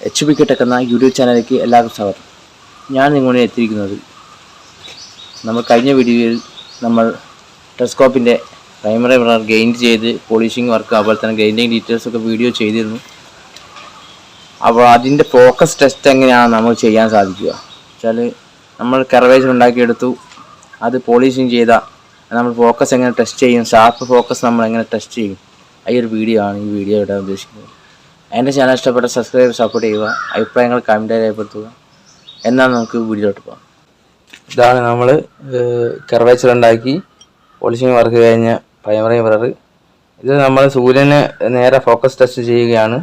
HB Tech എന്ന YouTube ചാനലിലേക്ക് എല്ലാവർക്കും സ്വാഗതം. ഞാൻ നിങ്ങളെ എത്തിയിരിക്കുന്നത് നമ്മൾ കഴിഞ്ഞ വീഡിയോയിൽ നമ്മൾ ടെലസ്കോപ്പിൻ്റെ പ്രൈമറി മിറർ ഗെയിൻ ചെയ്ത് പോളിഷിംഗ് വർക്ക് അതുപോലെ തന്നെ ഗെയിനിങ് ഡീറ്റെയിൽസൊക്കെ വീഡിയോ ചെയ്തിരുന്നു. അപ്പോൾ അതിൻ്റെ ഫോക്കസ് ടെസ്റ്റ് എങ്ങനെയാണ് നമ്മൾ ചെയ്യാൻ സാധിക്കുക വെച്ചാൽ നമ്മൾ കർവേച്ചർ ഉണ്ടാക്കിയെടുത്തു, അത് പോളിഷിംഗ് ചെയ്താൽ നമ്മൾ ഫോക്കസ് എങ്ങനെ ടെസ്റ്റ് ചെയ്യും, ഷാർപ്പ് ഫോക്കസ് നമ്മൾ എങ്ങനെ ടെസ്റ്റ് ചെയ്യും, ഈ ഒരു വീഡിയോ ആണ് ഈ വീഡിയോ ഇടാൻ ഉദ്ദേശിക്കുന്നത്. എൻ്റെ ചാനൽ ഇഷ്ടപ്പെട്ട സബ്സ്ക്രൈബ് സപ്പോർട്ട് ചെയ്യുക, അഭിപ്രായങ്ങൾ കമൻറ്റായി രേഖപ്പെടുത്തുക. എന്നാൽ നമുക്ക് വീഡിയോയിലോട്ട് പോകാം. ഇതാണ് നമ്മൾ കർവേച്ചർ ഉണ്ടാക്കി പോളിഷിംഗ് വർക്ക് കഴിഞ്ഞ പ്രൈമറി മിറർ. ഇത് നമ്മൾ സൂര്യനെ നേരെ ഫോക്കസ് ടെസ്റ്റ് ചെയ്യുകയാണ്.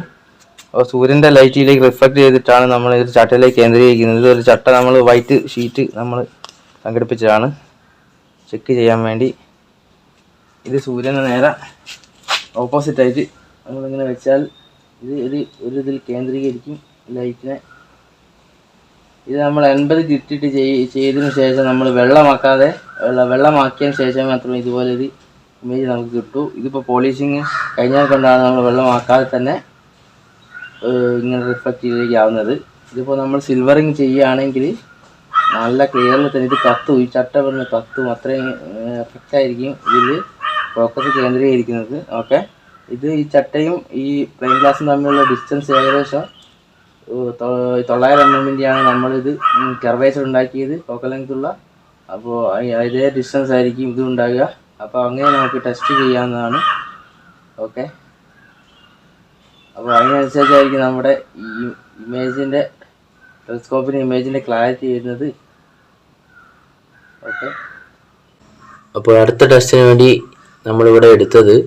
അപ്പോൾ സൂര്യൻ്റെ ലൈറ്റിലേക്ക് റിഫ്ലക്റ്റ് ചെയ്തിട്ടാണ് നമ്മൾ ഇത് ചട്ടയിലേക്ക് കേന്ദ്രീകരിക്കുന്നത്. ഇതൊരു ചട്ട നമ്മൾ വൈറ്റ് ഷീറ്റ് നമ്മൾ സംഘടിപ്പിച്ചതാണ് ചെക്ക് ചെയ്യാൻ വേണ്ടി. ഇത് സൂര്യനെ നേരെ ഓപ്പോസിറ്റായിട്ട് നമ്മളിങ്ങനെ വെച്ചാൽ ഇത് ഒരു ഇതിൽ കേന്ദ്രീകരിക്കും ലൈറ്റിനെ. ഇത് നമ്മൾ 80 ഇട്ടിട്ട് ചെയ്തതിനു ശേഷം നമ്മൾ വെള്ളമാക്കിയതിന് ശേഷം മാത്രമേ ഇതുപോലെ ഒരു ഇമേജ് നമുക്ക് കിട്ടൂ. ഇതിപ്പോൾ പോളിഷിങ് കഴിഞ്ഞാൽ കൊണ്ടാണ് നമ്മൾ വെള്ളമാക്കാതെ തന്നെ ഇങ്ങനെ റിഫ്ലക്റ്റ് ചെയ്തിരിക്കാവുന്നത്. ഇതിപ്പോൾ നമ്മൾ സിൽവറിങ് ചെയ്യുകയാണെങ്കിൽ നല്ല ക്ലിയറിൽ തന്നെ ഇത് കത്തും, ഈ ചട്ട പറഞ്ഞ് കത്തും, അത്രയും എഫക്റ്റായിരിക്കും ഇതിൽ ഫോക്കസ് കേന്ദ്രീകരിക്കുന്നത്. ഓക്കെ, ഇത് ഈ ചട്ടയും ഈ പ്ലെയിൻ ഗ്ലാസും തമ്മിലുള്ള ഡിസ്റ്റൻസ് ഏകദേശം 900 mm നമ്മളിത് കർവേച്ചർ ഉണ്ടാക്കിയത് ഫോക്കൽ ലെങ്ത് ഉള്ള. അപ്പോൾ അതേ ഡിസ്റ്റൻസ് ആയിരിക്കും ഇത് ഉണ്ടാകുക. അപ്പോൾ അങ്ങനെ നമുക്ക് ടെസ്റ്റ് ചെയ്യാവുന്നതാണ്. ഓക്കെ, അപ്പോൾ അതിനനുസരിച്ചായിരിക്കും നമ്മുടെ ഈ ഇമേജിൻ്റെ ടെലസ്കോപ്പിൻ്റെ ഇമേജിൻ്റെ ക്ലാരിറ്റി വരുന്നത്. ഓക്കെ, അപ്പോൾ അടുത്ത ടെസ്റ്റിന് വേണ്ടി നമ്മളിവിടെ എടുത്തത്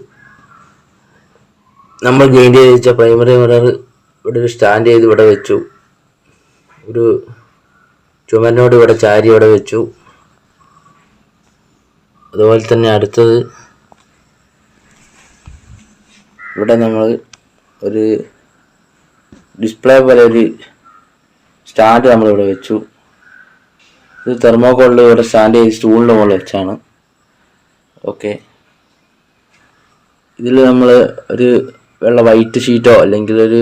നമ്മൾ ഗെയിൻ ചെയ്ത് വെച്ച പ്രൈമറി മിറർ ഇവിടെ ഒരു സ്റ്റാൻഡ് ചെയ്ത് ഇവിടെ വെച്ചു, ഒരു ചുമരിനോട് ഇവിടെ ചാരി ഇവിടെ വെച്ചു. അതുപോലെ തന്നെ അടുത്തത് ഇവിടെ നമ്മൾ ഒരു ഡിസ്പ്ലേ പോലെ ഒരു സ്റ്റാൻഡ് നമ്മളിവിടെ വെച്ചു. ഇത് തെർമോക്കോളിൽ ഇവിടെ സ്റ്റാൻഡ് ചെയ്ത് സ്റ്റൂളിൻ്റെ മുകളിൽ വെച്ചാണ്. ഓക്കെ, ഇതിൽ നമ്മൾ ഒരു വെള്ള വൈറ്റ് ഷീറ്റോ അല്ലെങ്കിൽ ഒരു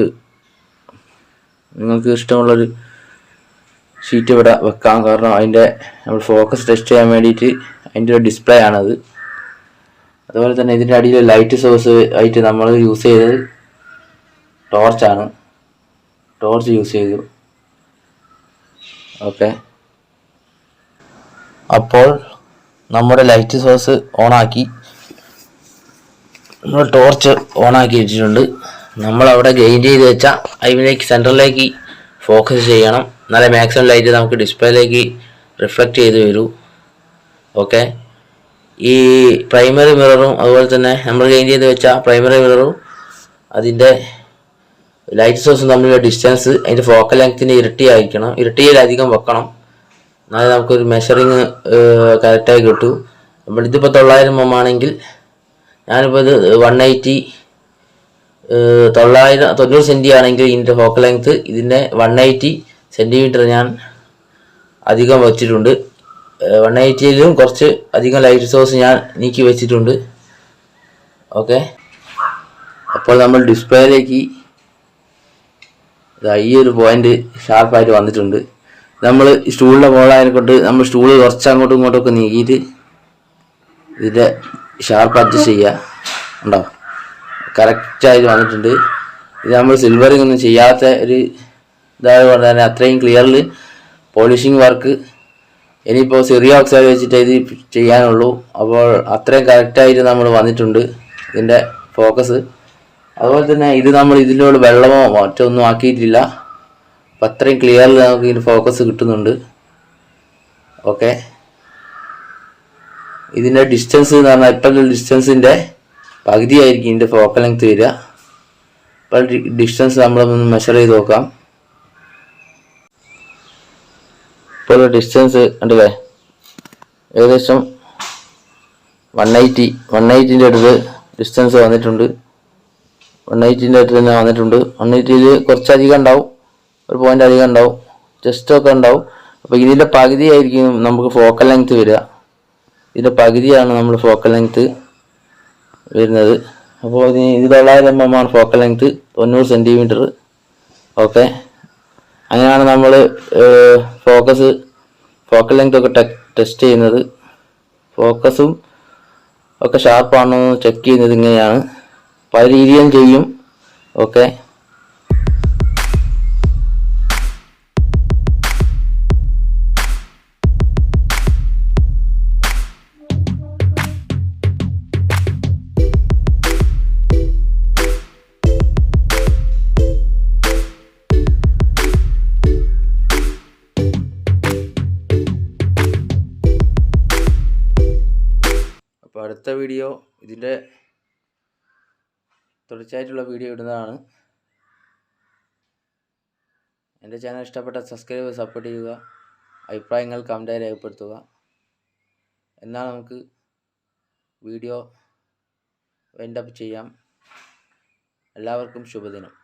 നിങ്ങൾക്ക് ഇഷ്ടമുള്ളൊരു ഷീറ്റ് ഇവിടെ വെക്കാം. കാരണം അതിൻ്റെ നമ്മൾ ഫോക്കസ് ടെസ്റ്റ് ചെയ്യാൻ വേണ്ടിയിട്ട് അതിൻ്റെ ഒരു ഡിസ്പ്ലേ ആണത്. അതുപോലെ തന്നെ ഇതിൻ്റെ അടിയിൽ ലൈറ്റ് സോഴ്സ് ആയിട്ട് നമ്മൾ യൂസ് ചെയ്തത് ടോർച്ചാണ്. ടോർച്ച് യൂസ് ചെയ്തു. ഓക്കെ, അപ്പോൾ നമ്മുടെ ലൈറ്റ് സോഴ്സ് ഓണാക്കി നമ്മൾ ടോർച്ച് ഓണാക്കി വെച്ചിട്ടുണ്ട്. നമ്മളവിടെ ഗെയിൻ ചെയ്ത് വെച്ചാൽ അതിലേക്ക് സെൻറ്ററിലേക്ക് ഫോക്കസ് ചെയ്യണം, എന്നാലേ മാക്സിമം ലൈറ്റ് നമുക്ക് ഡിസ്പ്ലേയിലേക്ക് റിഫ്ലക്റ്റ് ചെയ്ത് വരൂ. ഓക്കെ, ഈ പ്രൈമറി മിററും അതുപോലെ തന്നെ നമ്മൾ ഗെയിൻ ചെയ്ത് വെച്ച പ്രൈമറി മിററും അതിൻ്റെ ലൈറ്റ് സോഴ്സും തമ്മിലുള്ള ഡിസ്റ്റൻസ് അതിൻ്റെ ഫോക്കൽ ലെങ്ത്തിൻ്റെ ഇരട്ടിയായിരിക്കണം, ഇരട്ടിയിലധികം വെക്കണം, എന്നാലേ നമുക്കൊരു മെഷറിങ് കറക്റ്റായി കിട്ടൂ. നമ്മളിതിപ്പോൾ 900 mm ആണെങ്കിൽ ഞാനിപ്പോൾ ഇത് 90 സെൻറ്റി ആണെങ്കിൽ ഇതിൻ്റെ ഫോക്കൽ ലെങ്ത്ത് ഇതിൻ്റെ 180 സെൻറ്റിമീറ്റർ ഞാൻ അധികം വെച്ചിട്ടുണ്ട്. 180ലും കുറച്ച് അധികം ലൈറ്റ് സോഴ്സ് ഞാൻ നീക്കി വെച്ചിട്ടുണ്ട്. ഓക്കെ, അപ്പോൾ നമ്മൾ ഡിസ്പ്ലേയിലേക്ക് ഈ ഒരു പോയിന്റ് ഷാർപ്പായിട്ട് വന്നിട്ടുണ്ട്. നമ്മൾ സ്റ്റൂളിൻ്റെ മുകളിലായതിനെ കൊണ്ട് നമ്മൾ സ്റ്റൂള് കുറച്ച് അങ്ങോട്ടും ഇങ്ങോട്ടും നീക്കിയിട്ട് ഇതിൻ്റെ ഷാർപ്പ് അഡ്ജസ്റ്റ് ചെയ്യുക. ഉണ്ടോ, കറക്റ്റായിട്ട് വന്നിട്ടുണ്ട്. ഇത് നമ്മൾ സിൽവറിങ് ഒന്നും ചെയ്യാത്ത ഒരു ഇതായതുകൊണ്ട് തന്നെ അത്രയും ക്ലിയറിൽ പോളിഷിംഗ് വർക്ക് ഇനിയിപ്പോൾ ചെറിയ ഓക്സൈഡ് വെച്ചിട്ട് ഇത് ചെയ്യാനുള്ളൂ. അപ്പോൾ അത്രയും കറക്റ്റായിട്ട് നമ്മൾ വന്നിട്ടുണ്ട് ഇതിൻ്റെ ഫോക്കസ്. അതുപോലെ തന്നെ ഇത് നമ്മൾ ഇതിനോട് വെള്ളമോ മറ്റൊന്നും ആക്കിയിട്ടില്ല. അപ്പം അത്രയും ക്ലിയറിൽ നമുക്ക് ഇതിൻ്റെ ഫോക്കസ് കിട്ടുന്നുണ്ട്. ഓക്കെ, ഇതിൻ്റെ ഡിസ്റ്റൻസ് എന്ന് പറഞ്ഞാൽ ഇപ്പോഴത്തെ ഡിസ്റ്റൻസിൻ്റെ പകുതിയായിരിക്കും ഇതിൻ്റെ ഫോക്കൽ ലെങ്ത് വരിക. ഇപ്പോൾ ഡിസ്റ്റൻസ് നമ്മളൊന്ന് മെഷർ ചെയ്ത് നോക്കാം. ഇപ്പോൾ ഡിസ്റ്റൻസ് കണ്ടില്ലേ, ഏകദേശം 180ൻ്റെ അടുത്ത് ഡിസ്റ്റൻസ് വന്നിട്ടുണ്ട്. 180ൻ്റെ അടുത്ത് തന്നെ വന്നിട്ടുണ്ട്. 180ൽ കുറച്ചധികം ഉണ്ടാവും, ഒരു പോയിൻ്റ് അധികം ഉണ്ടാവും, ജസ്റ്റൊക്കെ ഉണ്ടാവും. അപ്പോൾ ഇതിൻ്റെ പകുതിയായിരിക്കും നമുക്ക് ഫോക്കൽ ലെങ്ത് വരിക. ഇതിൻ്റെ പകുതിയാണ് നമ്മൾ ഫോക്കൽ ലെങ്ത് വരുന്നത്. അപ്പോൾ ഇത് 900 mm ആണ് ഫോക്കൽ ലെങ്ത്, 90 സെൻറ്റിമീറ്റർ. ഓക്കെ, അങ്ങനെയാണ് നമ്മൾ ഫോക്കൽ ലെങ്ത് ഒക്കെ ടെസ്റ്റ് ചെയ്യുന്നത്. ഫോക്കസും ഒക്കെ ഷാർപ്പാണോ എന്ന് ചെക്ക് ചെയ്യുന്നത് ഇങ്ങനെയാണ്. പല രീതിയിലും ചെയ്യും. ഓക്കെ, അപ്പോൾ അടുത്ത വീഡിയോ ഇതിൻ്റെ തുടർച്ചയായിട്ടുള്ള വീഡിയോ ഇടുന്നതാണ്. എൻ്റെ ചാനൽ ഇഷ്ടപ്പെട്ട സബ്സ്ക്രൈബ് സപ്പോർട്ട് ചെയ്യുക. അഭിപ്രായങ്ങൾ കമൻറ്റായി രേഖപ്പെടുത്തുക. എന്നാൽ നമുക്ക് വീഡിയോ വൈൻഡപ്പ് ചെയ്യാം. എല്ലാവർക്കും ശുഭദിനം.